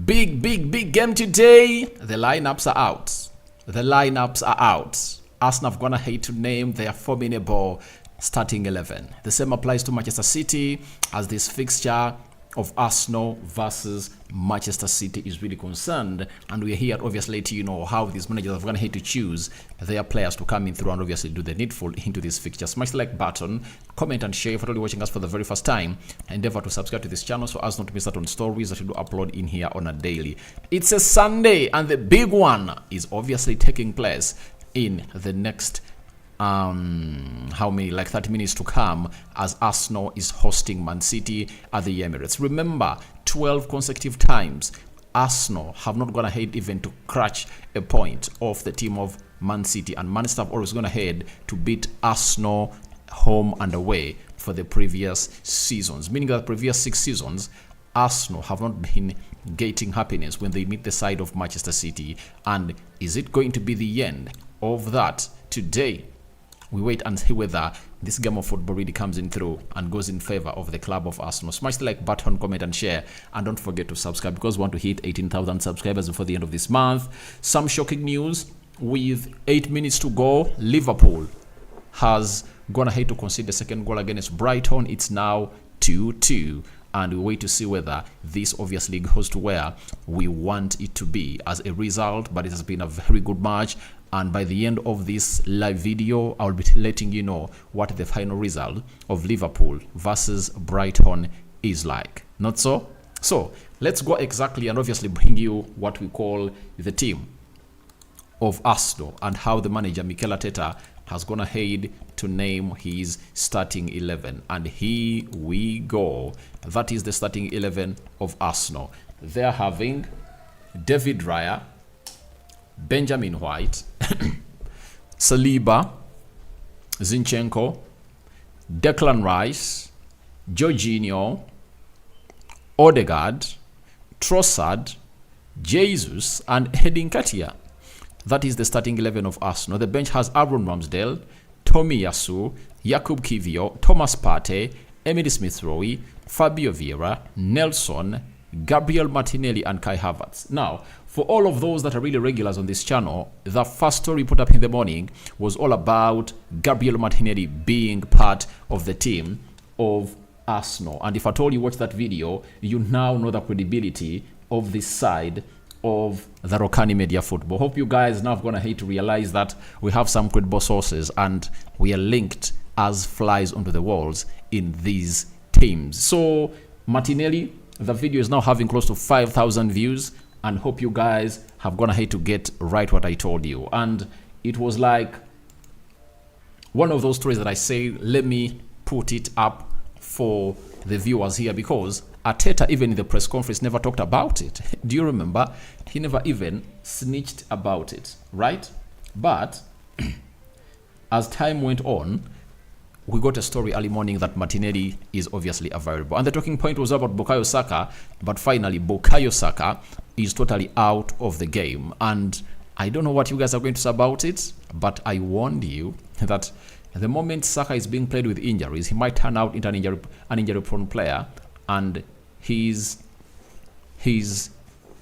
Big game today. The lineups are out. Arsenal have gone ahead to name their formidable starting 11. The same applies to Manchester City, as this fixture of Arsenal versus Manchester City is really concerned, and we are here obviously to how these managers have gone ahead to choose their players to come in through and obviously do the needful into this fixture. Smash the like button, comment and share if you're only watching us for the very first time. Endeavor to subscribe to this channel so as not to miss out on stories that we do upload in here on a daily. It's a Sunday, and the big one is obviously taking place in the next 30 minutes to come, as Arsenal is hosting Man City at the Emirates. Remember, 12 consecutive times Arsenal have not gone ahead even to catch a point off the team of Man City, and Manchester have always gone ahead to beat Arsenal home and away for the previous seasons, meaning that the previous 6 seasons Arsenal have not been getting happiness when they meet the side of Manchester City. And is it going to be the end of that today? We wait and see whether this game of football really comes in through and goes in favor of the club of Arsenal. Smash the like button, comment and share, and don't forget to subscribe because we want to hit 18,000 subscribers before the end of this month. Some shocking news: with 8 minutes to go, Liverpool has gone ahead to concede the second goal against Brighton. It's now 2-2. And we wait to see whether this obviously goes to where we want it to be as a result. But it has been a very good match. And by the end of this live video, I'll be letting you know what the final result of Liverpool versus Brighton is like. Not so? So let's go exactly and obviously bring you what we call the team of Arsenal and how the manager Mikel Arteta has gone ahead to name his starting 11. And here we go. That is the starting 11 of Arsenal. They're having David Raya, Benjamin White, Saliba, Zinchenko, Declan Rice, Jorginho, Odegaard, Trossard, Jesus, and Edin Nketiah. That is the starting 11 of Arsenal. The bench has Aaron Ramsdale, Tomiyasu, Jakub Kiwior, Thomas Partey, Emily Smith-Rowe, Fabio Vieira, Nelson, Gabriel Martinelli, and Kai Havertz. Now, for all of those that are really regulars on this channel, the first story put up in the morning was all about Gabriel Martinelli being part of the team of Arsenal. And if at all you watch that video, you now know the credibility of this side of the Rokani Media Football. Hope you guys now have gone ahead to realize that we have some credible sources and we are linked as flies onto the walls in these teams. So Martinelli, the video is now having close to 5,000 views, and hope you guys have gone ahead to get right what I told you. And it was like one of those stories that I say, let me put it up for the viewers here, because Arteta, even in the press conference, never talked about it. Do you remember? He never even snitched about it, right? But as time went on, we got a story early morning that Martinelli is obviously available. And the talking point was about Bukayo Saka, but finally Bukayo Saka is totally out of the game. And I don't know what you guys are going to say about it, but I warned you that the moment Saka is being played with injuries, he might turn out into an injury-prone player, and his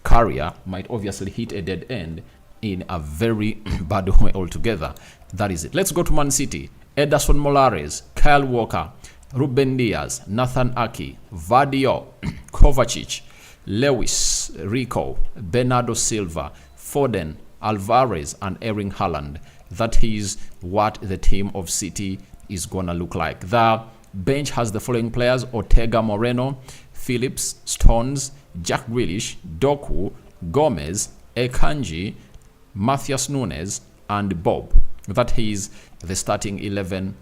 career might obviously hit a dead end in a very bad way altogether. That is it. Let's go to Man City. Ederson Moraes, Kyle Walker, Ruben Diaz, Nathan Ake, Vadio, Kovacic, Lewis, Rico, Bernardo Silva, Foden, Alvarez, and Erling Haaland. That is what the team of City is gonna look like. The bench has the following players: Ortega Moreno, Phillips, Stones, Jack Grealish, Doku, Gomez, Ekanji, Matthias Nunes, and Bob. That is the starting 11.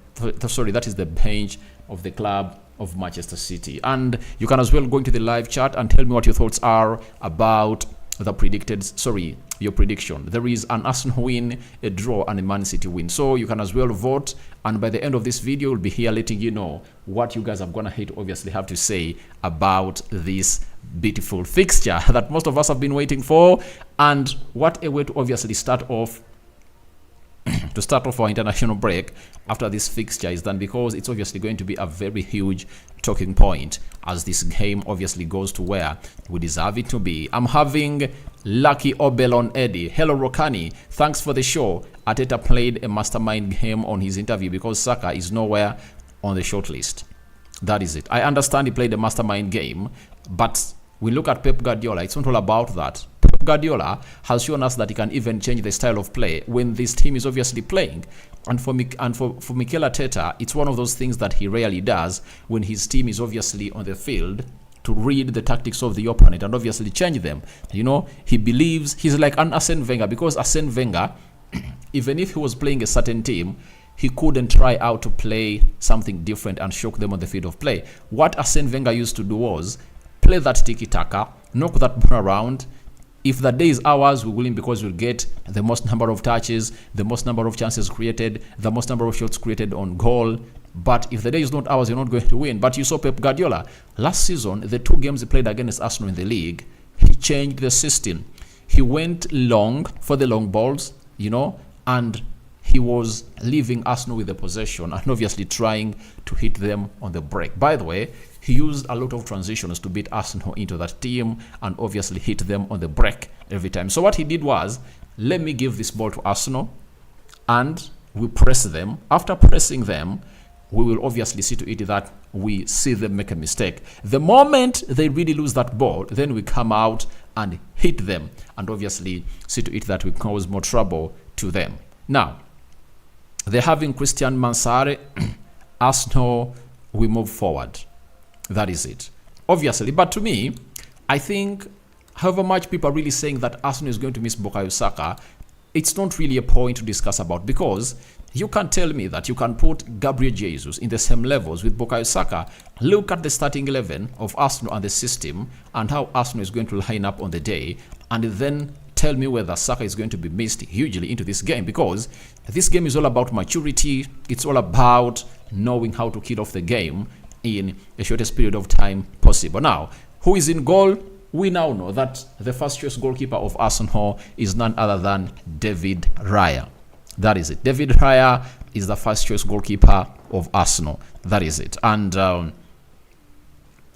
Sorry, that is the bench of the club of Manchester City. And you can as well go into the live chat and tell me what your thoughts are about the your prediction. There is an Arsenal win, a draw, and a Man City win. So you can as well vote. And by the end of this video, we'll be here letting you know what you guys have gone ahead to obviously have to say about this beautiful fixture that most of us have been waiting for. And what a way to obviously start off to start off our international break after this fixture is done, because it's obviously going to be a very huge talking point as this game obviously goes to where we deserve it to be. I'm having Lucky Obelon Eddie. Hello Rokani, thanks for the show. Arteta played a mastermind game on his interview because Saka is nowhere on the shortlist. That is it. I understand he played a mastermind game, but we look at Pep Guardiola, it's not all about that. Pep Guardiola has shown us that he can even change the style of play when this team is obviously playing. And for Mikel Arteta, it's one of those things that he rarely does when his team is obviously on the field, to read the tactics of the opponent and obviously change them. You know, he believes he's like an Arsene Wenger, because Arsene Wenger, even if he was playing a certain team, he couldn't try out to play something different and shock them on the field of play. What Arsene Wenger used to do was play that tiki-taka, knock that ball around. If the day is ours, we will win because we'll get the most number of touches, the most number of chances created, the most number of shots created on goal. But if the day is not ours, you're not going to win. But you saw Pep Guardiola last season, the 2 games he played against Arsenal in the league, he changed the system. He went long for the long balls, you know, and he was leaving Arsenal with the possession and obviously trying to hit them on the break. By the way, he used a lot of transitions to beat Arsenal into that team and obviously hit them on the break every time. So what he did was, let me give this ball to Arsenal and we press them. After pressing them, we will obviously see to it that we see them make a mistake. The moment they really lose that ball, then we come out and hit them and obviously see to it that we cause more trouble to them. Now, they're having Christian Mansare. Arsenal, we move forward. That is it. Obviously, but to me, I think however much people are really saying that Arsenal is going to miss Bukayo Saka, it's not really a point to discuss about, because you can tell me that you can put Gabriel Jesus in the same levels with Bukayo Saka. Look at the starting 11 of Arsenal and the system and how Arsenal is going to line up on the day, and then tell me whether Saka is going to be missed hugely into this game, because this game is all about maturity. It's all about knowing how to kill off the game in the shortest period of time possible. Now, who is in goal? We now know that the first choice goalkeeper of Arsenal is none other than David Raya. That is it. David Raya is the first choice goalkeeper of Arsenal. That is it. And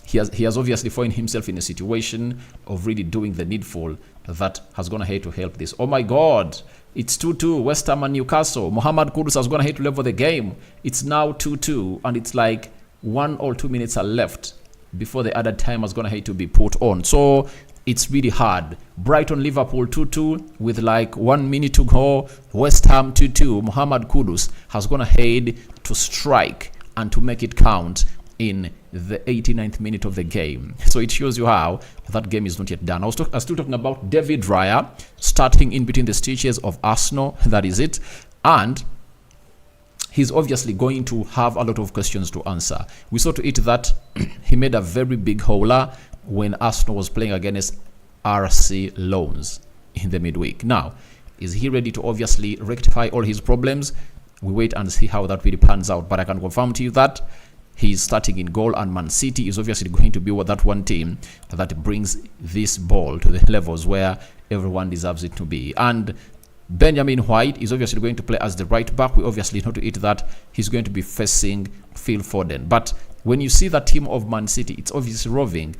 he has obviously found himself in a situation of really doing the needful that has gone ahead to help this. Oh my God, it's 2-2, West Ham and Newcastle. Mohamed Kudus has gone ahead to level the game. It's now 2-2, and it's like 1 or 2 minutes are left before the other time has gone ahead to be put on. So it's really hard. Brighton Liverpool 2-2 with like 1 minute to go. West Ham 2-2. Mohamed Kudus has gone ahead to strike and to make it count in the 89th minute of the game. So it shows you how that game is not yet done. I was still talking about David Raya starting in between the stitches of Arsenal. That is it. And he's obviously going to have a lot of questions to answer. We saw to it that he made a very big howler when Arsenal was playing against RC Loans in the midweek. Now, is he ready to obviously rectify all his problems? We wait and see how that really pans out. But I can confirm to you that he's starting in goal, and Man City is obviously going to be that one team that brings this ball to the levels where everyone deserves it to be. And Benjamin White is obviously going to play as the right back. We obviously know to it that he's going to be facing Phil Foden. But when you see the team of Man City, it's obviously roving.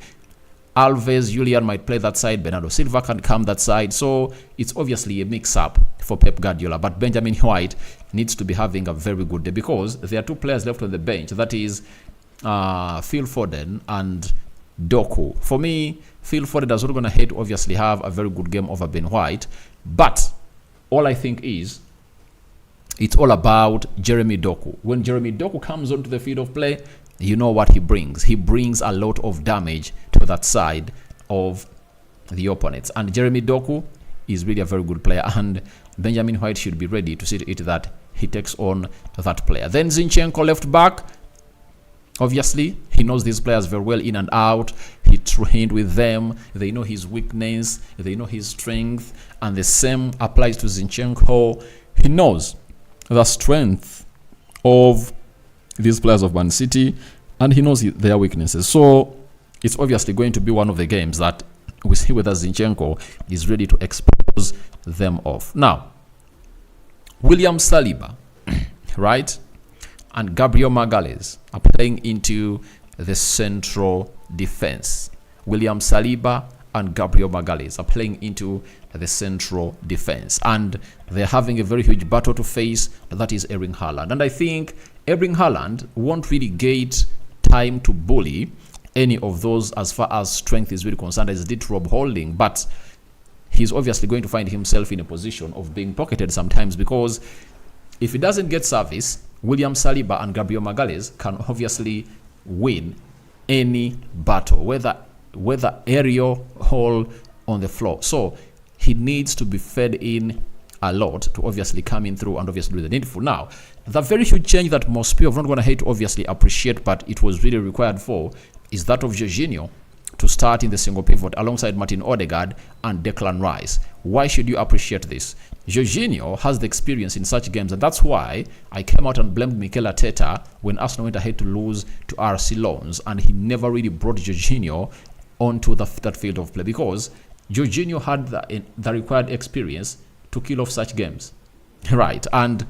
Alves, Julian might play that side. Bernardo Silva can come that side. So it's obviously a mix-up for Pep Guardiola. But Benjamin White needs to be having a very good day, because there are 2 players left on the bench. That is Phil Foden and Doku. For me, Phil Foden is not going to head to obviously have a very good game over Ben White. But all I think is it's all about Jeremy Doku. When Jeremy Doku comes onto the field of play, you know what he brings. He brings a lot of damage to that side of the opponents. And Jeremy Doku is really a very good player. And Benjamin White should be ready to see to it that he takes on that player. Then Zinchenko left back. Obviously, he knows these players very well in and out. He trained with them. They know his weakness. They know his strength. And the same applies to Zinchenko. He knows the strength of these players of Man City, and he knows their weaknesses. So it's obviously going to be one of the games that we see whether Zinchenko is ready to expose them off. Now, William Saliba, right, and Gabriel Magalhaes are playing into the central defense. William Saliba and Gabriel Magalhaes are playing into the central defense, and they're having a very huge battle to face. That is Erling Haaland, and I think Erling Haaland won't really get time to bully any of those as far as strength is really concerned, as did Rob Holding, but he's obviously going to find himself in a position of being pocketed sometimes, because if he doesn't get service, William Saliba and Gabriel Magalhaes can obviously win any battle, whether aerial or on the floor. So he needs to be fed in a lot to obviously come in through and obviously do the needful. Now, the very huge change that most people are not going to hate to obviously appreciate, but it was really required for, is that of Jorginho to start in the single pivot alongside Martin Odegaard and Declan Rice. Why should you appreciate this? Jorginho has the experience in such games, and that's why I came out and blamed Mikel Arteta when Arsenal went ahead to lose to RC Lens, and he never really brought Jorginho onto that field of play, because Jorginho had the required experience to kill off such games, right? And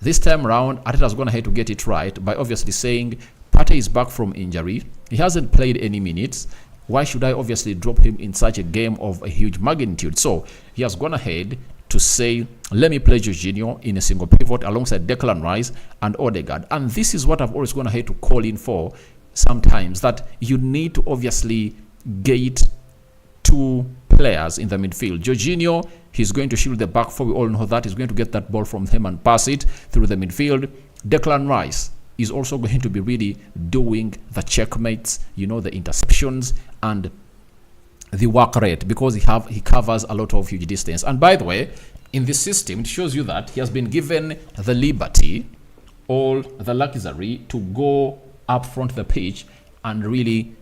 this time around, Arteta's gone ahead to get it right by obviously saying Partey is back from injury. He hasn't played any minutes. Why should I obviously drop him in such a game of a huge magnitude? So he has gone ahead to say, let me play Jorginho in a single pivot alongside Declan Rice and Odegaard. And this is what I've always gone ahead to call in for sometimes, that you need to obviously get two players in the midfield. Jorginho, he's going to shield the back four. We all know that. He's going to get that ball from him and pass it through the midfield. Declan Rice is also going to be really doing the checkmates, the interceptions and the work rate, because he covers a lot of huge distance. And by the way, in this system, it shows you that he has been given the liberty, all the luxury to go up front of the pitch and really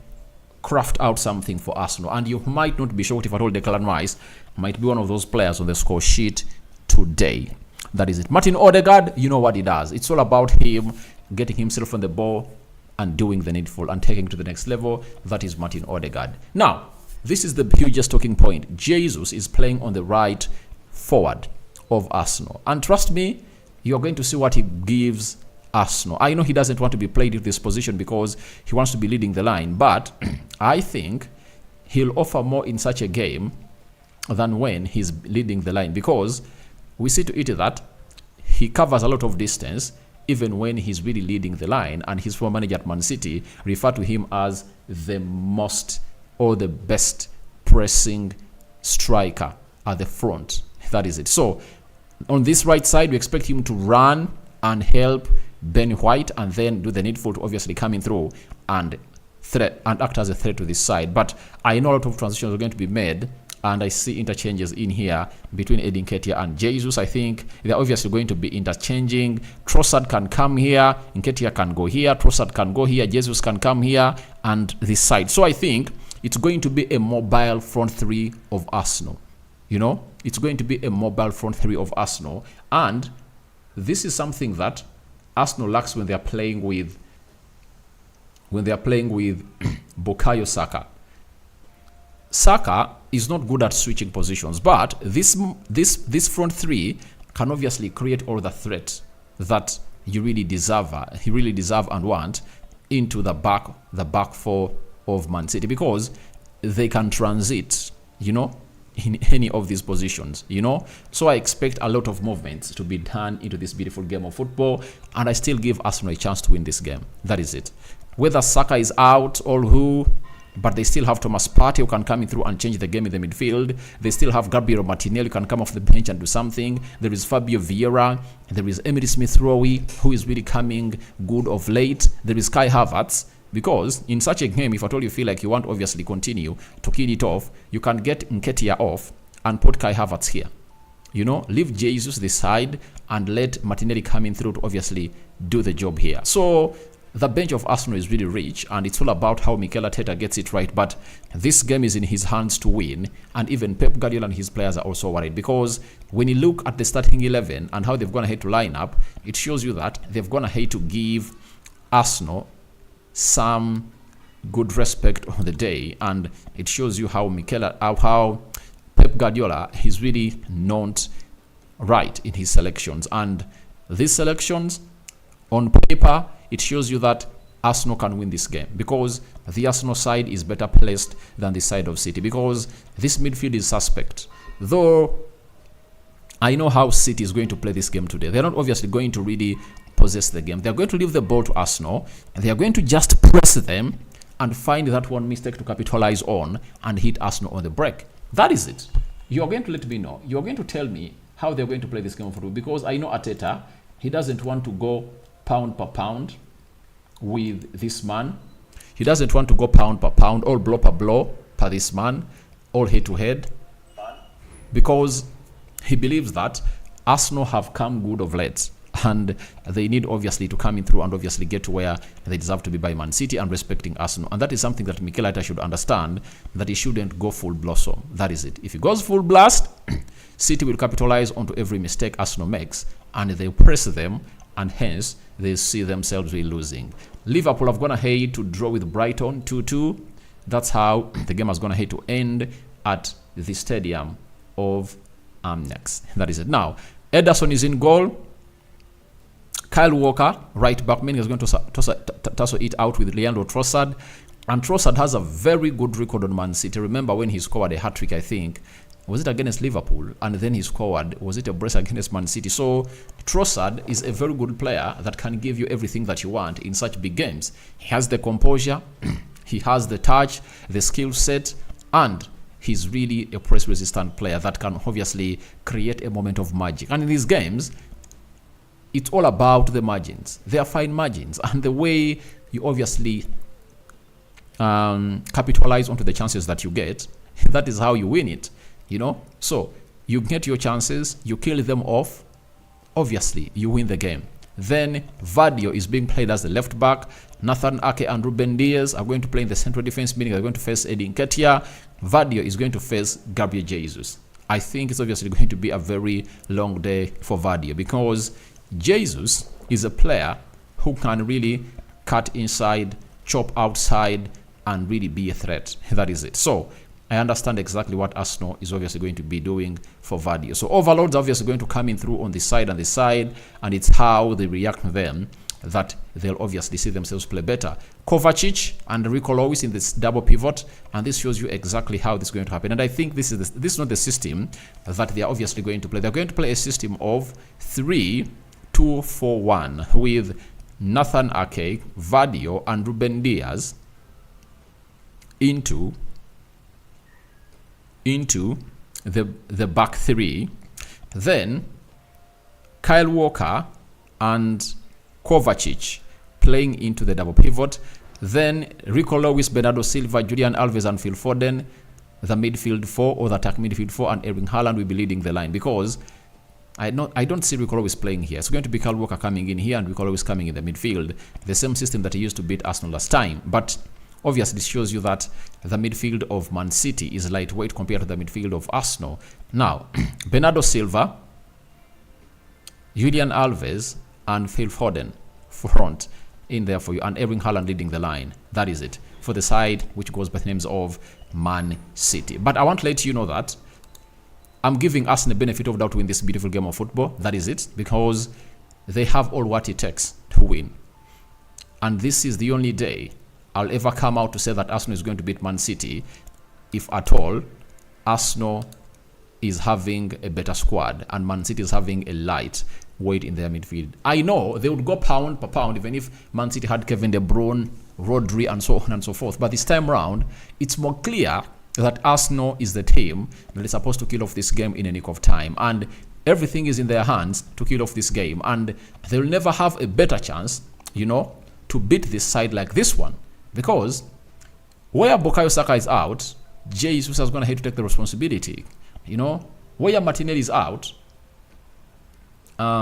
craft out something for Arsenal. And you might not be shocked if at all Declan Rice might be one of those players on the score sheet today. That is it. Martin Odegaard, you know what he does. It's all about him getting himself on the ball and doing the needful and taking to the next level. That is Martin Odegaard. Now, this is the hugest talking point. Jesus is playing on the right forward of Arsenal. And trust me, you're going to see what he gives Arsenal. I know he doesn't want to be played in this position because he wants to be leading the line, but I think he'll offer more in such a game than when he's leading the line, because we see to it that he covers a lot of distance even when he's really leading the line, and his former manager at Man City referred to him as the most or the best pressing striker at the front. That is it. So on this right side, we expect him to run and help Ben White and then do the needful to obviously coming through and act as a threat to this side. But I know a lot of transitions are going to be made, and I see interchanges in here between Edin Nketiah and Jesus. I think they're obviously going to be interchanging. Trossard can come here, Nketiah can go here, Trossard can go here, Jesus can come here, and this side. So I think it's going to be a mobile front three of Arsenal. It's going to be a mobile front three of Arsenal, and this is something that Arsenal lacks when they are playing with Bukayo Saka. Saka is not good at switching positions, but this front three can obviously create all the threat that you really deserve and want into the back four of Man City, because they can transit, in any of these positions, So I expect a lot of movements to be done into this beautiful game of football, and I still give Arsenal a chance to win this game. That is it. Whether Saka is out or who, but they still have Thomas Partey who can come in through and change the game in the midfield. They still have Gabriel Martinelli who can come off the bench and do something. There is Fabio Vieira. There is Emily Smith-Rowe, who is really coming good of late. There is Kai Havertz. Because in such a game, if at all you feel like you want to obviously continue to kill it off, you can get Nketiah off and put Kai Havertz here. Leave Jesus this side and let Martinelli come in through to obviously do the job here. So the bench of Arsenal is really rich, and it's all about how Mikel Arteta gets it right. But this game is in his hands to win, and even Pep Guardiola and his players are also worried, because when you look at the starting 11 and how they've gone ahead to line up, it shows you that they've gone ahead to give Arsenal some good respect on the day, and it shows you how Pep Guardiola is really not right in his selections. And these selections, on paper, it shows you that Arsenal can win this game because the Arsenal side is better placed than the side of City, because this midfield is suspect. Though I know how City is going to play this game today. They're not obviously going to really possess the game. They're going to leave the ball to Arsenal, and they are going to just press them and find that one mistake to capitalize on and hit Arsenal on the break. That is it. You're going to let me know. You're going to tell me how they're going to play this game of football, because I know Arteta, he doesn't want to go pound per pound with this man. He doesn't want to go pound per pound, all blow per blow per this man, all head to head, because he believes that Arsenal have come good of late, and they need obviously to come in through and obviously get to where they deserve to be by Man City and respecting Arsenal. And that is something that Mikel Arteta should understand, that he shouldn't go full blossom. That is it. If he goes full blast, City will capitalize onto every mistake Arsenal makes, and they press them, and hence they see themselves really losing. Liverpool have gone ahead to draw with Brighton 2-2. That's how the game has gone ahead to end at the stadium of Amex. That is it. Now, Ederson is in goal. Kyle Walker, right back, meaning is going to tussle it out with Leandro Trossard. And Trossard has a very good record on Man City. Remember when he scored a hat-trick, I think, was it against Liverpool? And then he scored, was it a brace against Man City? So Trossard is a very good player that can give you everything that you want in such big games. He has the composure, he has the touch, the skill set, and he's really a press-resistant player that can obviously create a moment of magic. And in these games, it's all about the margins. They are fine margins. And the way you obviously capitalize onto the chances that you get, that is how you win it. You know, so you get your chances, you kill them off, obviously you win the game. Then Vadio is being played as the left back. Nathan Ake and Ruben Diaz are going to play in the central defense, meaning they're going to face Eddie Nketiah. Vadio is going to face Gabriel Jesus. I think it's obviously going to be a very long day for Vadio, because Jesus is a player who can really cut inside, chop outside, and really be a threat. That is it. So I understand exactly what Arsenal is obviously going to be doing for Vadio. So overloads are obviously going to come in through on the side and the side, and it's how they react to them that they'll obviously see themselves play better. Kovacic and Rico Lewis in this double pivot, and this shows you exactly how this is going to happen. And I think this is not the system that they are obviously going to play. They're going to play a system of 3-2-4-1 with Nathan Ake, Vadio, and Ruben Diaz into the back three. Then Kyle Walker and Kovacic playing into the double pivot. Then Rico Lewis, Bernardo Silva, Julian Alves, and Phil Foden, the midfield four, or the attack midfield four, and Erling Haaland will be leading the line, because I don't see Rico Lewis playing here. It's going to be Kyle Walker coming in here and Rico Lewis coming in the midfield. The same system that he used to beat Arsenal last time. But obviously, this shows you that the midfield of Man City is lightweight compared to the midfield of Arsenal. Now, Bernardo Silva, Julian Alves, and Phil Foden front in there for you, and Erling Haaland leading the line. That is it for the side which goes by the names of Man City. But I want to let you know that I'm giving Arsenal the benefit of doubt to win this beautiful game of football. That is it, because they have all what it takes to win. And this is the only day I'll ever come out to say that Arsenal is going to beat Man City, if at all Arsenal is having a better squad and Man City is having a light weight in their midfield. I know they would go pound per pound even if Man City had Kevin De Bruyne, Rodri, and so on and so forth. But this time around, it's more clear that Arsenal is the team that is supposed to kill off this game in a nick of time. And everything is in their hands to kill off this game. And they'll never have a better chance, you know, to beat this side like this one. Because where Bukayo Saka is out, Jesus is going to have to take the responsibility. You know, where Martinelli is out, they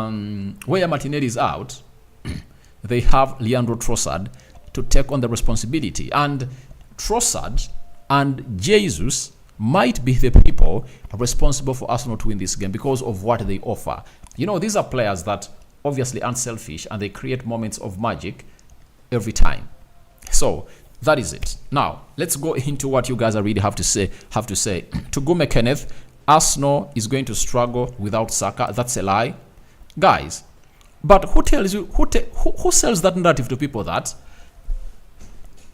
have Leandro Trossard to take on the responsibility. And Trossard and Jesus might be the people responsible for Arsenal to win this game because of what they offer. You know, these are players that obviously aren't selfish and they create moments of magic every time. So that is it. Now let's go into what you guys really have to say. To Gume Kenneth, Arsenal is going to struggle without Saka. That's a lie, guys. But who tells you, who sells that narrative to people that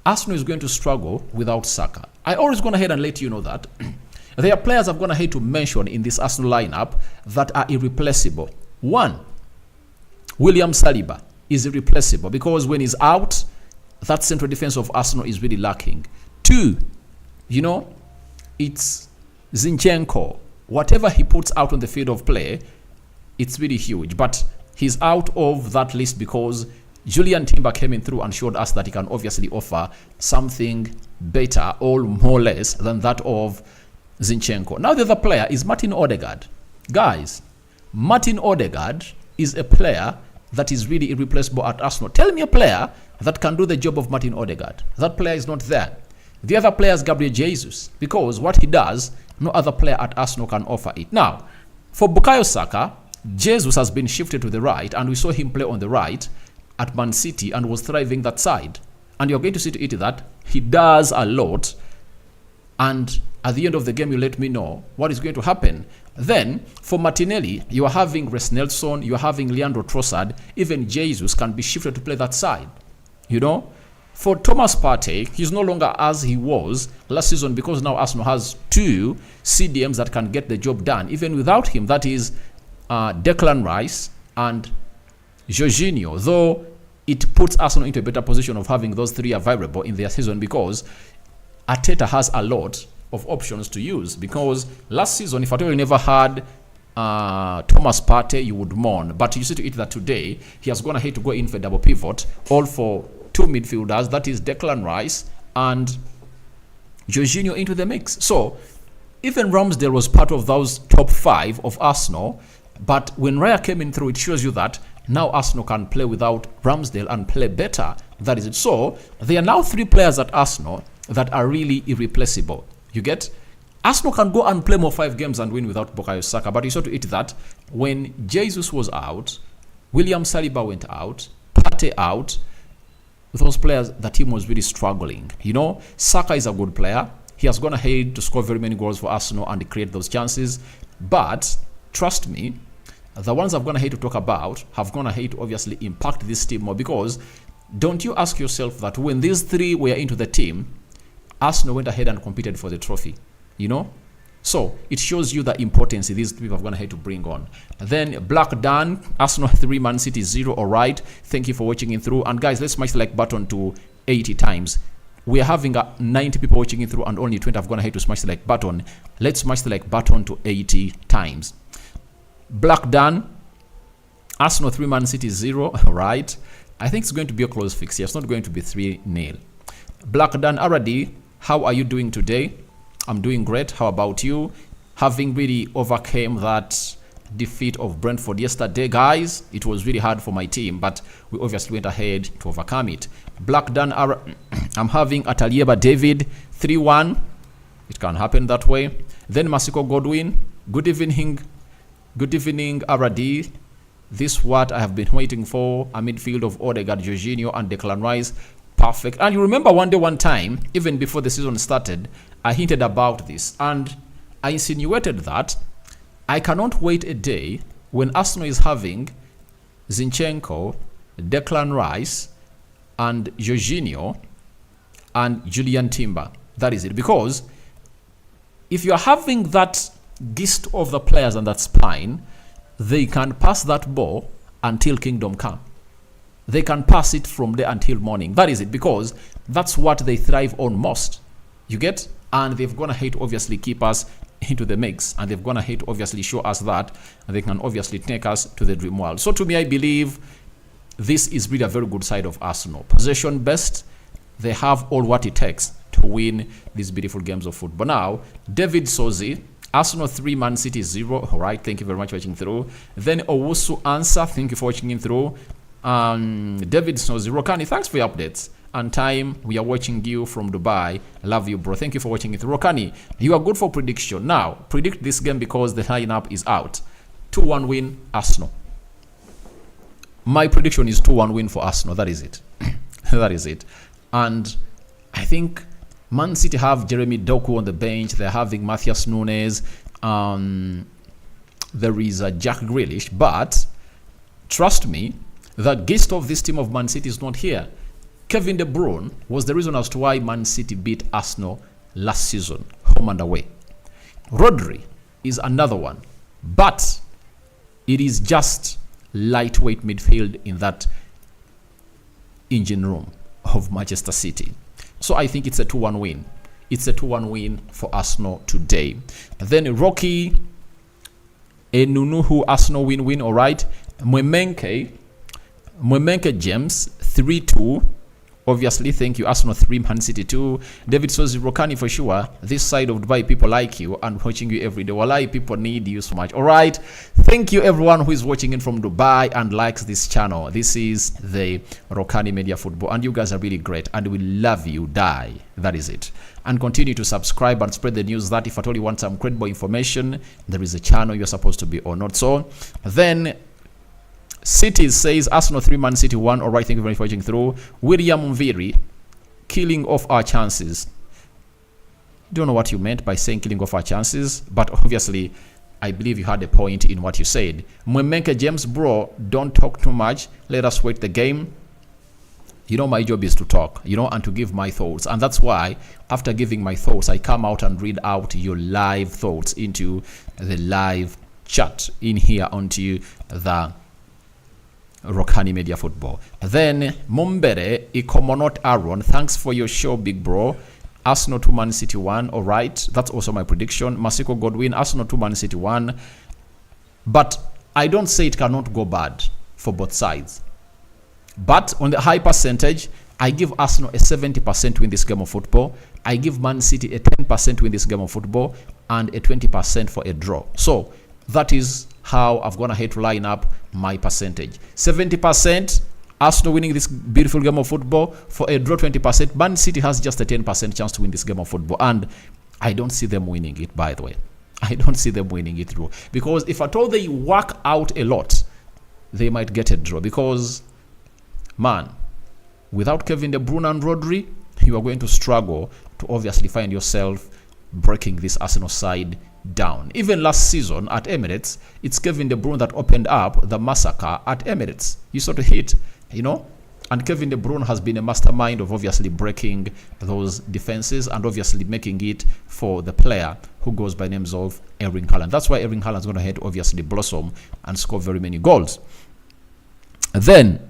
Arsenal is going to struggle without Saka? I always gone ahead and let you know that there are players I've gone ahead to mention in this Arsenal lineup that are irreplaceable. One, William Saliba is irreplaceable because when he's out, that central defense of Arsenal is really lacking. Two, it's Zinchenko. Whatever he puts out on the field of play, it's really huge. But he's out of that list because Julian Timber came in through and showed us that he can obviously offer something better or more or less than that of Zinchenko. Now the other player is Martin Odegaard. Guys, Martin Odegaard is a player that is really irreplaceable at Arsenal. Tell me a player that can do the job of Martin Odegaard. That player is not there. The other player is Gabriel Jesus, because what he does, no other player at Arsenal can offer it. Now, for Bukayo Saka, Jesus has been shifted to the right, and we saw him play on the right at Man City and was thriving that side. And you're going to see to it that he does a lot, and at the end of the game, you let me know what is going to happen. Then, for Martinelli, you are having Res Nelson, you are having Leandro Trossard, even Jesus can be shifted to play that side. For Thomas Partey, he's no longer as he was last season because now Arsenal has two CDMs that can get the job done. Even without him, that is Declan Rice and Jorginho, though it puts Arsenal into a better position of having those three available in their season because Arteta has a lot of options to use. Because last season, if Arteta never had Thomas Partey, you would mourn. But you see to it that today, he has gone ahead to go in for a double pivot, all for two midfielders, that is Declan Rice and Jorginho into the mix. So even Ramsdale was part of those top five of Arsenal, but when Raya came in through, it shows you that now Arsenal can play without Ramsdale and play better. That is it. So there are now three players at Arsenal that are really irreplaceable. You get? Arsenal can go and play more 5 games and win without Bukayo Saka, but you saw to it that when Jesus was out, William Saliba went out, Partey out. With those players, the team was really struggling. Saka is a good player. He has gone ahead to score very many goals for Arsenal and create those chances. But trust me, the ones I've gone ahead to talk about have gone ahead to obviously impact this team more, because don't you ask yourself that when these three were into the team, Arsenal went ahead and competed for the trophy, So it shows you the importance these people have gone ahead to bring on. Then Black Dan, Arsenal 3, Man City 0. All right. Thank you for watching in through. And guys, let's smash the like button to 80 times. We are having 90 people watching in through and only 20 have gone ahead to smash the like button. Let's smash the like button to 80 times. Black Dan, Arsenal 3, Man City 0. All right. I think it's going to be a close fix here. It's not going to be 3-0. Black Dan Aradi, how are you doing today? I'm doing great. How about you? Having really overcame that defeat of Brentford yesterday, guys. It was really hard for my team, but we obviously went ahead to overcome it. Black Dan, I'm having Atalieba David 3-1. It can happen that way. Then Masiko Godwin. Good evening. Good evening, Aradi. This what I have been waiting for. A midfield of Odegaard, Jorginho, and Declan Rice. Perfect. And you remember one time, even before the season started, I hinted about this and I insinuated that I cannot wait a day when Arsenal is having Zinchenko, Declan Rice, and Jorginho and Julian Timber. That is it. Because if you are having that gist of the players and that spine, they can pass that ball until kingdom come. They can pass it from there until morning. That is it, because that's what they thrive on most. You get? And they've gone ahead to obviously keep us into the mix. And they've gone ahead to obviously show us that. And they can obviously take us to the dream world. So to me, I believe this is really a very good side of Arsenal. Possession best. They have all what it takes to win these beautiful games of football. Now, David Sozi, Arsenal 3, Man City 0. All right, thank you very much for watching through. Then Owusu Answer, thank you for watching in through. David Sozi, Rokani, thanks for your updates. And time, we are watching you from Dubai. I love you, bro. Thank you for watching it. Rokani, you are good for prediction. Now, predict this game because the lineup is out. 2-1 win, Arsenal. My prediction is 2-1 win for Arsenal. That is it. That is it. And I think Man City have Jeremy Doku on the bench. They're having Matthias Nunes. There is a Jack Grealish, but trust me, the gist of this team of Man City is not here. Kevin De Bruyne was the reason as to why Man City beat Arsenal last season, home and away. Rodri is another one, but it is just lightweight midfield in that engine room of Manchester City. So I think it's a 2-1 win. It's a 2-1 win for Arsenal today. And then Rocky Enunuhu, Arsenal win, all right. Mwemenke James, 3-2. Obviously, thank you. Arsenal 3, Man City 2. David Sozi Rokani for sure. This side of Dubai, people like you and watching you every day. Wallahi, people need you so much. All right. Thank you, everyone who is watching in from Dubai and likes this channel. This is the Rokani Media Football, and you guys are really great, and we love you. Die. That is it. And continue to subscribe and spread the news that if at all you want some credible information, there is a channel you're supposed to be or not. So then City says Arsenal 3, Man City 1. All right, thank you very much for watching through. William Mviri, killing off our chances. Don't know what you meant by saying killing off our chances, but obviously I believe you had a point in what you said. Mwemenke James, bro, don't talk too much. Let us wait the game. You know, my job is to talk, you know, and to give my thoughts. And that's why after giving my thoughts, I come out and read out your live thoughts into the live chat in here onto the Rokani Media Football. Then Mumbere Ikomonot Aaron, thanks for your show, big bro. Arsenal 2, Man City 1. All right, that's also my prediction. Masiko Godwin, Arsenal 2, Man City 1. But I don't say it cannot go bad for both sides. But on the high percentage, I give Arsenal a 70% win this game of football. I give Man City a 10% win this game of football, and a 20% for a draw. So that is how I've gone ahead to line up my percentage. 70% Arsenal winning this beautiful game of football. For a draw, 20%. Man City has just a 10% chance to win this game of football, and I don't see them winning it, by the way. I don't see them winning it through, because if at all they work out a lot, they might get a draw. Because man, without Kevin De Bruyne and Rodri, you are going to struggle to obviously find yourself breaking this Arsenal side down. Even last season at Emirates, it's Kevin De Bruyne that opened up the massacre at Emirates. You sort of hit, you know, and Kevin De Bruyne has been a mastermind of obviously breaking those defenses and obviously making it for the player who goes by names of Erling Haaland. That's why Erling Haaland is going to head obviously blossom and score very many goals. Then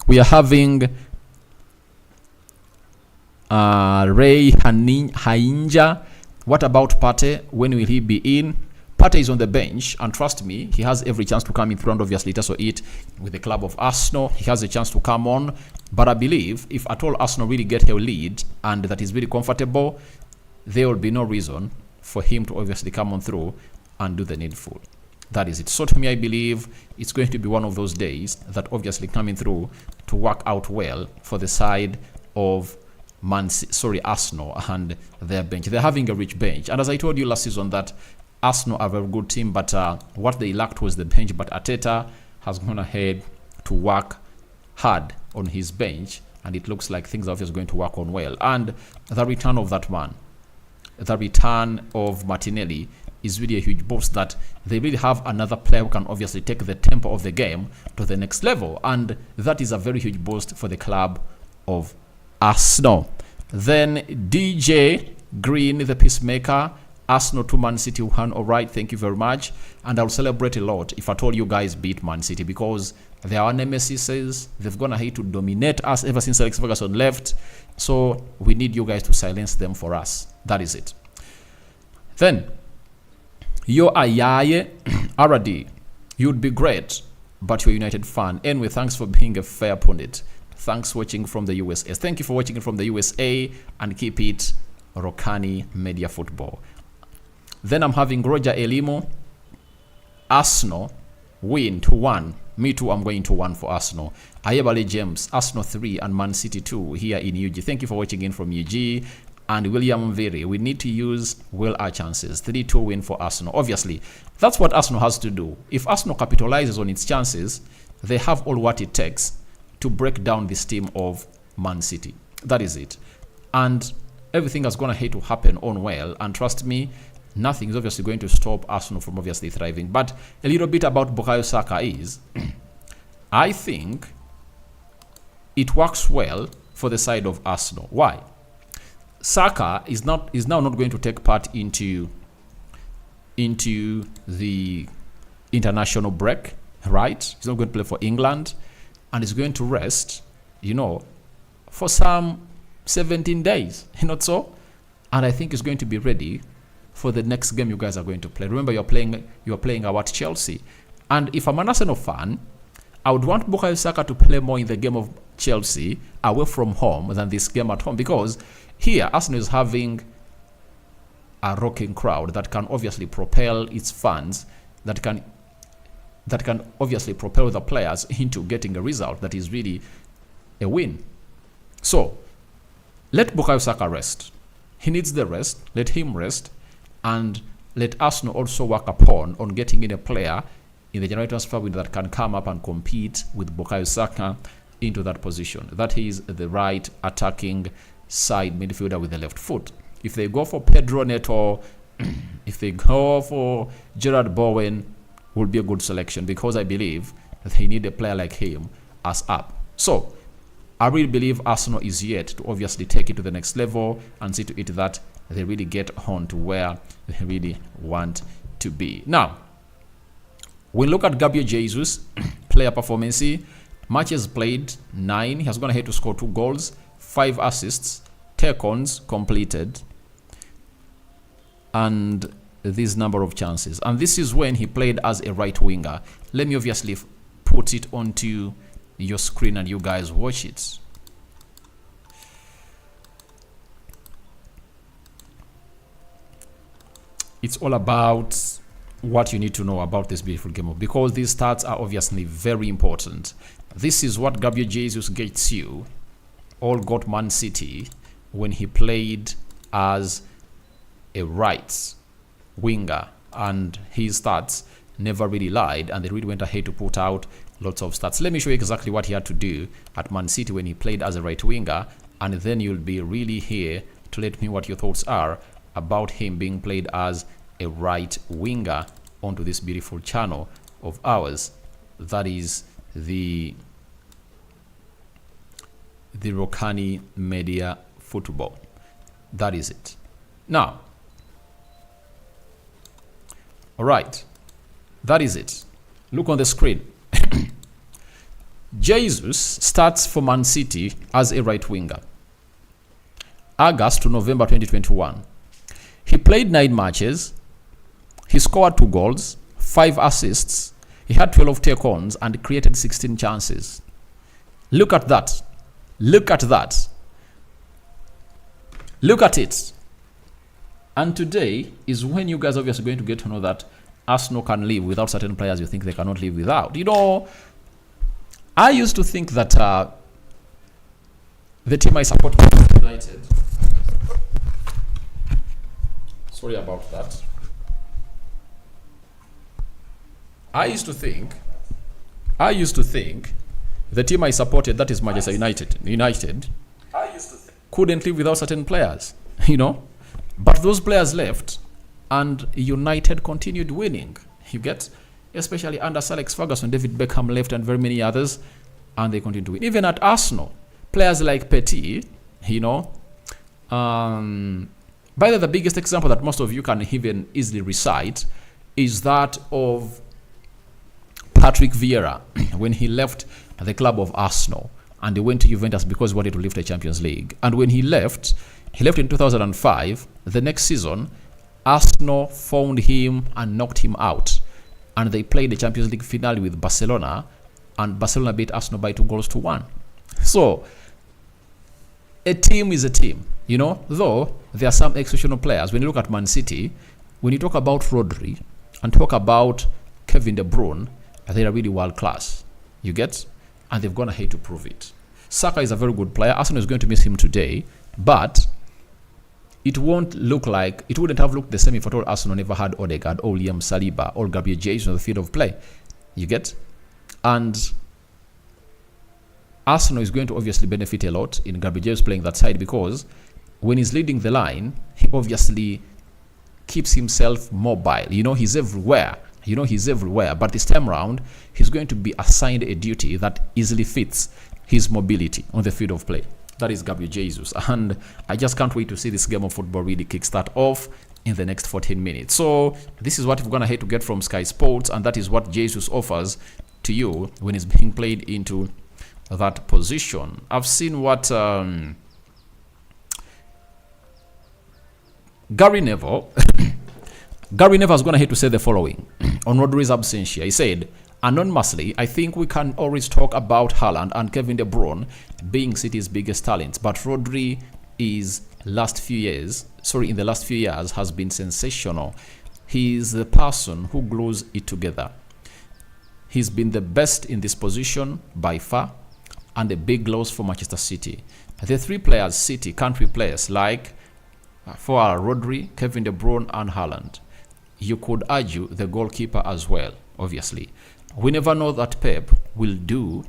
we are having Ray Hainja. What about Partey? When will he be in? Partey is on the bench, and trust me, he has every chance to come in through, and obviously it also it with the club of Arsenal. He has a chance to come on, but I believe if at all Arsenal really get a lead and that is really comfortable, there will be no reason for him to obviously come on through and do the needful. That is it. So to me, I believe it's going to be one of those days that obviously coming through to work out well for the side of Arsenal and their bench. They're having a rich bench, and as I told you last season that Arsenal are a very good team, but what they lacked was the bench. But Arteta has gone ahead to work hard on his bench, and it looks like things are obviously going to work on well. And the return of that man, the return of Martinelli, is really a huge boost, that they really have another player who can obviously take the tempo of the game to the next level, and that is a very huge boost for the club of Arsenal. Then DJ Green, the peacemaker, Arsenal 2, Man City 1. All right, thank you very much, and I'll celebrate a lot if I told you guys beat Man City, because they are nemesis. They've gone ahead to dominate us ever since Alex Ferguson left, so we need you guys to silence them for us. That is it. Then Yo Ayaye RD, you'd be great, but you're a United fan. Anyway, thanks for being a fair pundit. Thanks for watching from the USA. Thank you for watching from the USA, and keep it Rokani Media Football. Then I'm having Roger Elimo, Arsenal win 2-1. Me too, I'm going to 1 for Arsenal. Ayebale James, Arsenal 3 and Man City 2 here in UG. Thank you for watching in from UG. And William Mviri, we need to use well our chances. 3-2 win for Arsenal. Obviously, that's what Arsenal has to do. If Arsenal capitalizes on its chances, they have all what it takes to break down this team of Man City. That is it. And everything has gone ahead to happen on well. And trust me, nothing is obviously going to stop Arsenal from obviously thriving. But a little bit about Bukayo Saka is, I think it works well for the side of Arsenal. Why? Saka is now not going to take part into the international break, right? He's not going to play for England, and he's going to rest, for some 17 days, not so? And I think he's going to be ready for the next game you guys are going to play. Remember, you're playing at Chelsea. And if I'm an Arsenal fan, I would want Bukayo Saka to play more in the game of Chelsea away from home than this game at home, because here Arsenal is having a rocking crowd that can obviously propel its fans, that can obviously propel the players into getting a result that is really a win. So let Bukayo Saka rest. He needs the rest. Let him rest, and let Arsenal also work on getting in a player in the January transfer window that can come up and compete with Bukayo Saka into that position. That is the right attacking side midfielder with the left foot. If they go for Pedro Neto, if they go for Gerard Bowen, will be a good selection, because I believe that they need a player like him as up. So I really believe Arsenal is yet to obviously take it to the next level and see to it that they really get on to where they really want to be. Now, we look at Gabriel Jesus player performance. Matches played 9. He has gone ahead to score 2 goals, 5 assists, take-ons completed, and this number of chances. And this is when he played as a right winger. Let me obviously put it onto your screen and you guys watch it. It's all about what you need to know about this beautiful game, because these stats are obviously very important. This is what Gabriel Jesus gets you, all got Man City when he played as a right winger, and his stats never really lied, and they really went ahead to put out lots of stats. Let me show you exactly what he had to do at Man City when he played as a right winger, and then you'll be really here to let me know what your thoughts are about him being played as a right winger onto this beautiful channel of ours. That is the Rokani Media Football. That is it. Now, all right, that is it. Look on the screen. Jesus starts for Man City as a right winger, August to November 2021. He played 9 matches. He scored 2 goals, 5 assists. He had 12 take-ons and created 16 chances. Look at that. Look at that. Look at it. And today is when you guys are obviously going to get to know that Arsenal can live without certain players you think they cannot live without. I used to think that the team I support, United. Sorry about that. I used to think the team I supported, that is Manchester United, couldn't live without certain players, But those players left, and United continued winning. You get, especially under Sir Alex Ferguson, David Beckham left, and very many others, and they continued to win. Even at Arsenal, players like Petit, by the biggest example that most of you can even easily recite is that of Patrick Vieira when he left the club of Arsenal and he went to Juventus because he wanted to lift the Champions League. And when he left in 2005. The next season, Arsenal found him and knocked him out, and they played the Champions League finale with Barcelona, and Barcelona beat Arsenal by 2-1. So a team is a team, though there are some exceptional players. When you look at Man City, when you talk about Rodri and talk about Kevin De Bruyne, they are really world class. You get? And they've gone ahead to prove it. Saka is a very good player. Arsenal is going to miss him today, but it wouldn't have looked the same if at all Arsenal never had Odegaard or William Saliba or Gabriel Jesus on the field of play. You get? And Arsenal is going to obviously benefit a lot in Gabriel Jesus playing that side, because when he's leading the line, he obviously keeps himself mobile. He's everywhere. He's everywhere. But this time around, he's going to be assigned a duty that easily fits his mobility on the field of play. That is Gabriel Jesus. And I just can't wait to see this game of football really kickstart off in the next 14 minutes. So this is what we're going to have to get from Sky Sports, and that is what Jesus offers to you when he's being played into that position. I've seen what Gary Neville Gary Neville is going to have to say the following on Rodri's absentia. He said, anonymously, I think we can always talk about Haaland and Kevin De Bruyne being City's biggest talents, but Rodri in the last few years has been sensational. He is the person who glues it together. He's been the best in this position by far, and a big loss for Manchester City. The three players City can't replace, like for Rodri, Kevin De Bruyne, and Haaland. You could argue the goalkeeper as well, obviously. We never know what Pep will do,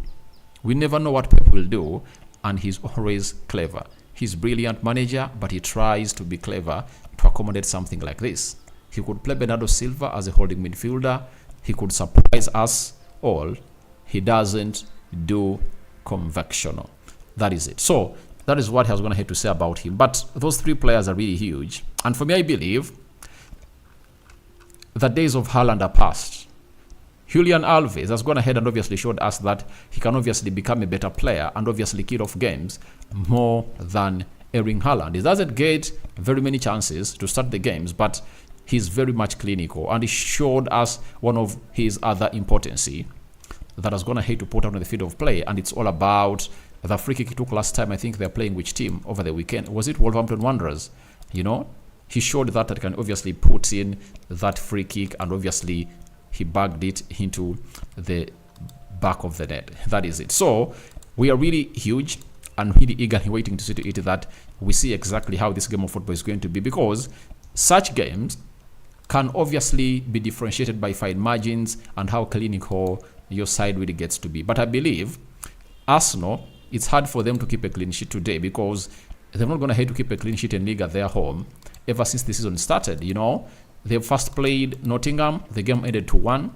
and he's always clever. He's a brilliant manager, but he tries to be clever to accommodate something like this. He could play Bernardo Silva as a holding midfielder. He could surprise us all. He doesn't do convectional. That is it. So that is what I was going to have to say about him. But those three players are really huge. And for me, I believe the days of Haaland are past. Julian Alves has gone ahead and obviously showed us that he can obviously become a better player and obviously kill off games more than Erling Haaland. He doesn't get very many chances to start the games, but he's very much clinical, and he showed us one of his other importancy that has gone ahead to put out on the field of play, and it's all about the free kick he took last time. I think they're playing which team over the weekend? Was it Wolverhampton Wanderers? He showed that can obviously put in that free kick, and obviously he bagged it into the back of the net. That is it. So we are really huge and really eagerly waiting to see to it that we see exactly how this game of football is going to be, because such games can obviously be differentiated by fine margins and how clinical your side really gets to be. But I believe Arsenal, it's hard for them to keep a clean sheet today, because they're not going to have to keep a clean sheet in league at their home ever since the season started. They first played Nottingham. The game ended 2-1.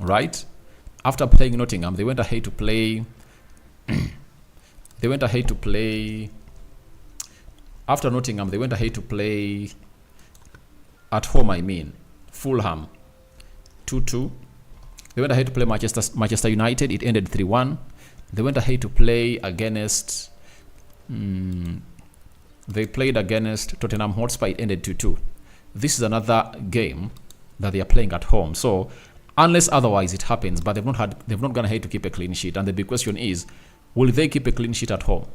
Right? After playing Nottingham, they went ahead to play. After Nottingham, they went ahead to play at home. Fulham, 2-2. They went ahead to play Manchester United. It ended 3-1. They went ahead to play against. They played against Tottenham Hotspur. It ended 2-2. This is another game that they are playing at home. So unless otherwise it happens, but they've not gone ahead to keep a clean sheet. And the big question is, will they keep a clean sheet at home?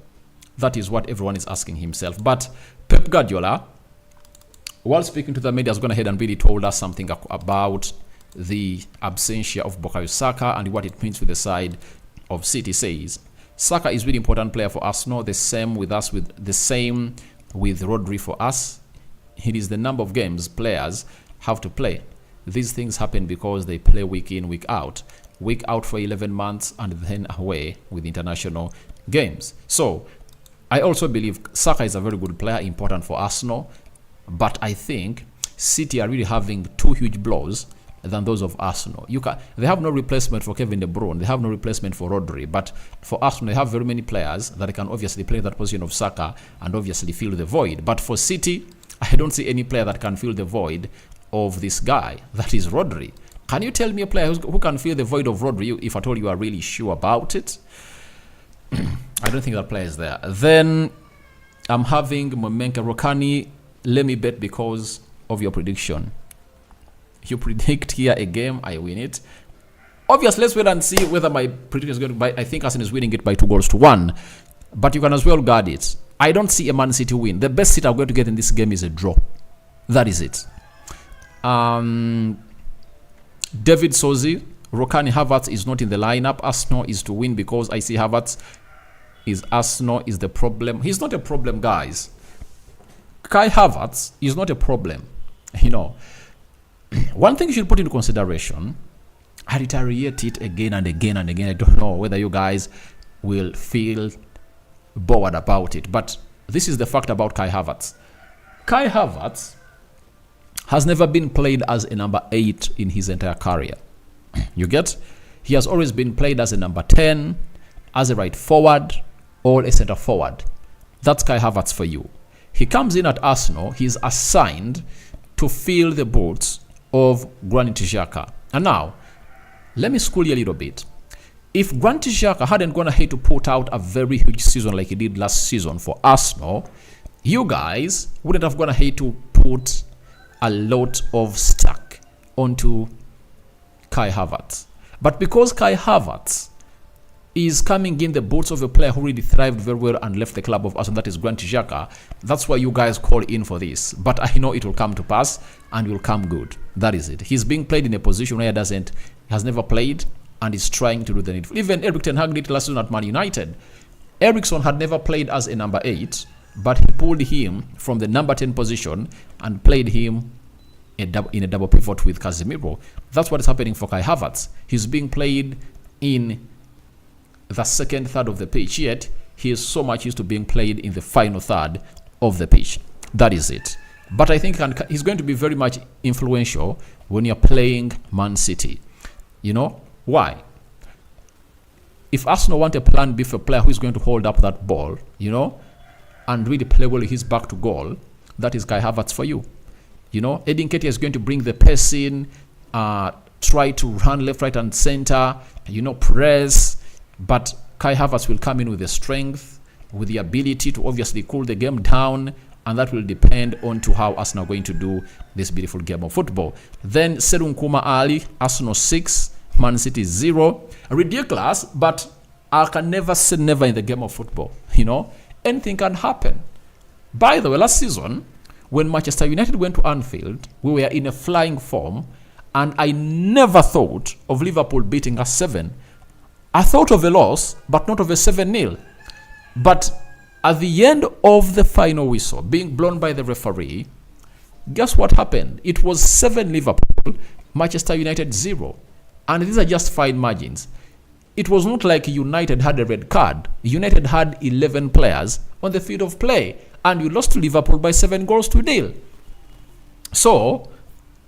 That is what everyone is asking himself. But Pep Guardiola, while speaking to the media, has gone ahead and really told us something about the absentia of Bukayo Saka and what it means for the side of City. Says Saka is really important player for Arsenal. The same with Rodri for us. It is the number of games players have to play. These things happen because they play week in, week out for 11 months, and then away with international games. So I also believe Saka is a very good player, important for Arsenal, but I think City are really having two huge blows than those of Arsenal. They have no replacement for Kevin De Bruyne. They have no replacement for Rodri. But for Arsenal, they have very many players that can obviously play that position of Saka and obviously fill the void. But for City, I don't see any player that can fill the void of this guy. That is Rodri. Can you tell me a player who can fill the void of Rodri if at all you are really sure about it? I don't think that player is there. Then I'm having Momenka Rokani. Let me bet because of your prediction. You predict here a game, I win it. Obviously, let's wait and see whether my prediction is going to buy. I think Arsenal is winning it by 2-1. But you can as well guard it. I don't see a Man City win. The best seat I'm going to get in this game is a draw. That is it. David Sozi, Rokani Havertz is not in the lineup. Arsenal is to win because I see Arsenal is the problem. He's not a problem, guys. Kai Havertz is not a problem. One thing you should put into consideration, I reiterate it again and again and again. I don't know whether you guys will feel bored about it, but this is the fact about Kai Havertz. Kai Havertz has never been played as a number 8 in his entire career. You get? He has always been played as a number 10, as a right forward, or a center forward. That's Kai Havertz for you. He comes in at Arsenal. He's assigned to fill the boots of Granit Xhaka. And now, let me school you a little bit. If Granit Xhaka hadn't gone ahead to put out a very huge season like he did last season for Arsenal, you guys wouldn't have gone ahead to put a lot of stack onto Kai Havertz. But because Kai Havertz is coming in the boots of a player who really thrived very well and left the club of Arsenal, that is Granit Xhaka, that's why you guys call in for this. But I know it will come to pass and will come good. That is it. He's being played in a position where he has never played and is trying to do the needful. Even Erik ten Hag did it last season at Man United. Eriksson had never played as a number 8, but he pulled him from the number 10 position and played him in a double pivot with Casemiro. That's what is happening for Kai Havertz. He's being played in the second third of the pitch, yet he is so much used to being played in the final third of the pitch. That is it. But I think he's going to be very much influential when you're playing Man City. You know why? If Arsenal want a plan B for a player who is going to hold up that ball, you know, and really play well with his back to goal, that is Kai Havertz for you. You know, Edin Ketia is going to bring the pace in, try to run left, right, and center, you know, press. But Kai Havertz will come in with the strength, with the ability to obviously cool the game down, and that will depend on to how Arsenal are going to do this beautiful game of football. Then Seru Nkouma Ali, Arsenal 6, Man City 0. Ridiculous, but I can never say never in the game of football. You know, anything can happen. By the way, last season, when Manchester United went to Anfield, we were in a flying form, and I never thought of Liverpool beating us 7. I thought of a loss, but not of a 7-0. But at the end of the final whistle, being blown by the referee, guess what happened? It was 7 Liverpool, Manchester United 0. And these are just fine margins. It was not like United had a red card. United had 11 players on the field of play, and you lost to Liverpool by 7-0. So,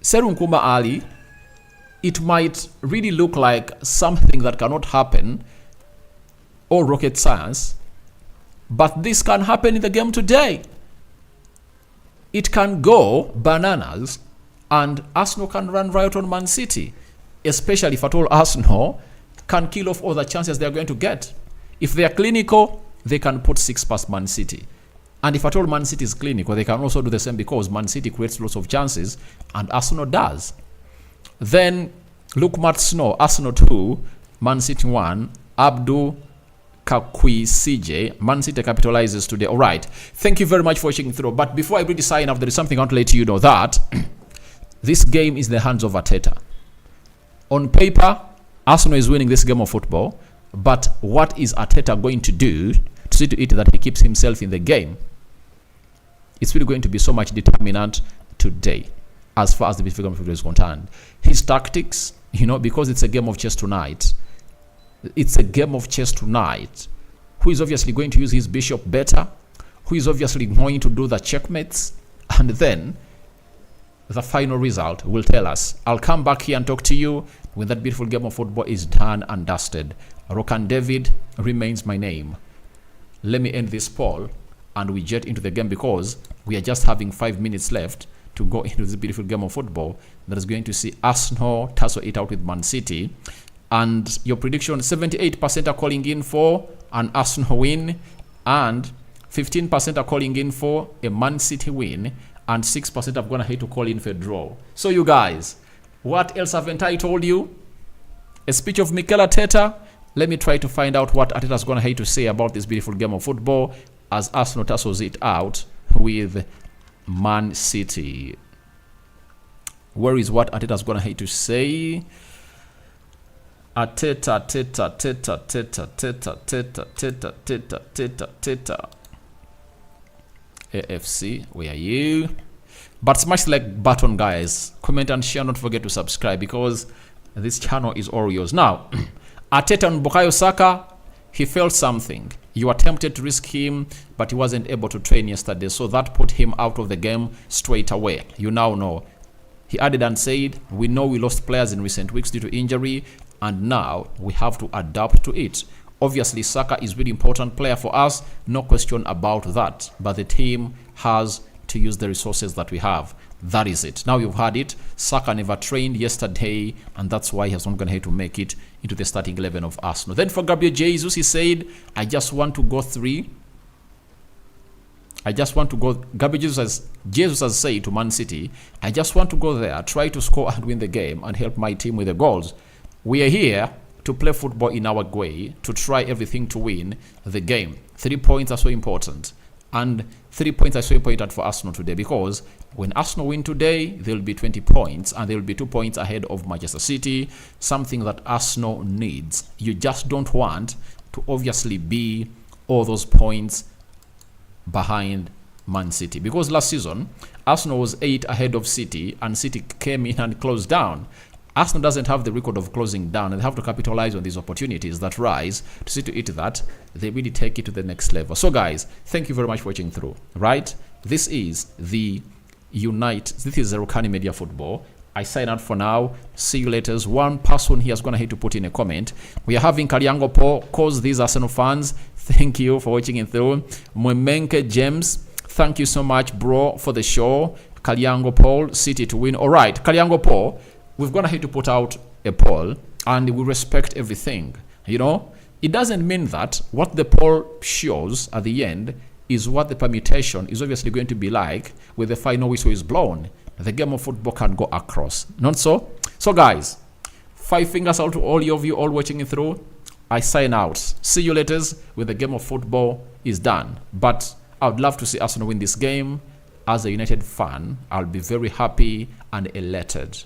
Seru Nkouma Ali, it might really look like something that cannot happen or rocket science, but this can happen in the game today. It can go bananas, and Arsenal can run riot on Man City, especially if at all Arsenal can kill off all the chances they are going to get. If they are clinical, they can put 6 past Man City. And if at all Man City is clinical, they can also do the same, because Man City creates lots of chances and Arsenal does. Then look, Matt Snow, Arsenal 2, Man City 1, Abdul Kakui CJ, Man City capitalizes today. All right. Thank you very much for watching through. But before I really sign off, there is something I want to let you know that this game is in the hands of Arteta. On paper, Arsenal is winning this game of football, but what is Arteta going to do to see to it that he keeps himself in the game? It's really going to be so much determinant today as far as the game of football is concerned. His tactics, you know, because it's a game of chess tonight. It's a game of chess tonight. Who is obviously going to use his bishop better? Who is obviously going to do the checkmates? And then the final result will tell us. I'll come back here and talk to you when that beautiful game of football is done and dusted. Rokan David remains my name. Let me end this poll and we jet into the game, because we are just having 5 minutes left to go into this beautiful game of football that is going to see Arsenal tussle it out with Man City. And your prediction, 78% are calling in for an Arsenal win, and 15% are calling in for a Man City win, and 6% are going to hate to call in for a draw. So you guys, what else haven't I told you? A speech of Mikel Arteta? Let me try to find out what Arteta is going to hate to say about this beautiful game of football as Arsenal tussles it out with Man City. Where is what Arteta is going to hate to say? Arteta. AFC, where are you? But smash the like button, guys. Comment and share. Don't forget to subscribe, because this channel is all yours. Now, Arteta on Bukayo Saka, he felt something. You attempted to risk him, but he wasn't able to train yesterday, so that put him out of the game straight away. You now know He added and said, we know we lost players in recent weeks due to injury, and now we have to adapt to it. Obviously, Saka is a really important player for us, no question about that. But the team has to use the resources that we have. That is it. Now you've heard it. Saka never trained yesterday, and that's why he has not gone ahead to make it into the starting 11 of Arsenal. Then for Gabriel Jesus, he said, I just want to go 3. I just want to go. Gabriel Jesus has said to Man City, I just want to go there, try to score and win the game and help my team with the goals. We are here to play football in our way, to try everything to win the game. 3 points are so important. And 3 points are so important for Arsenal today, because when Arsenal win today, there will be 20 points and they will be 2 points ahead of Manchester City, something that Arsenal needs. You just don't want to obviously be all those points behind Man City, because last season Arsenal was 8 ahead of City and City came in and closed down. Arsenal doesn't have the record of closing down, and they have to capitalize on these opportunities that rise to see to it that they really take it to the next level. So guys, thank you very much for watching through. Right, this is the This is the Rukani Media Football. I sign out for now. See you later. One person here is going to hate to put in a comment. We are having Kalyango Paul, cause these Arsenal fans. Thank you for watching it through. Mwemenke James, thank you so much, bro, for the show. Kalyango Paul, City to win. All right, Kalyango Paul, we've gone ahead to put out a poll, and we respect everything. You know, it doesn't mean that what the poll shows at the end is what the permutation is obviously going to be like when the final whistle is blown. The game of football can go across. Not so? So guys, 5 fingers out to all of you all watching it through. I sign out. See you later when the game of football is done. But I would love to see Arsenal win this game. As a United fan, I'll be very happy and elated.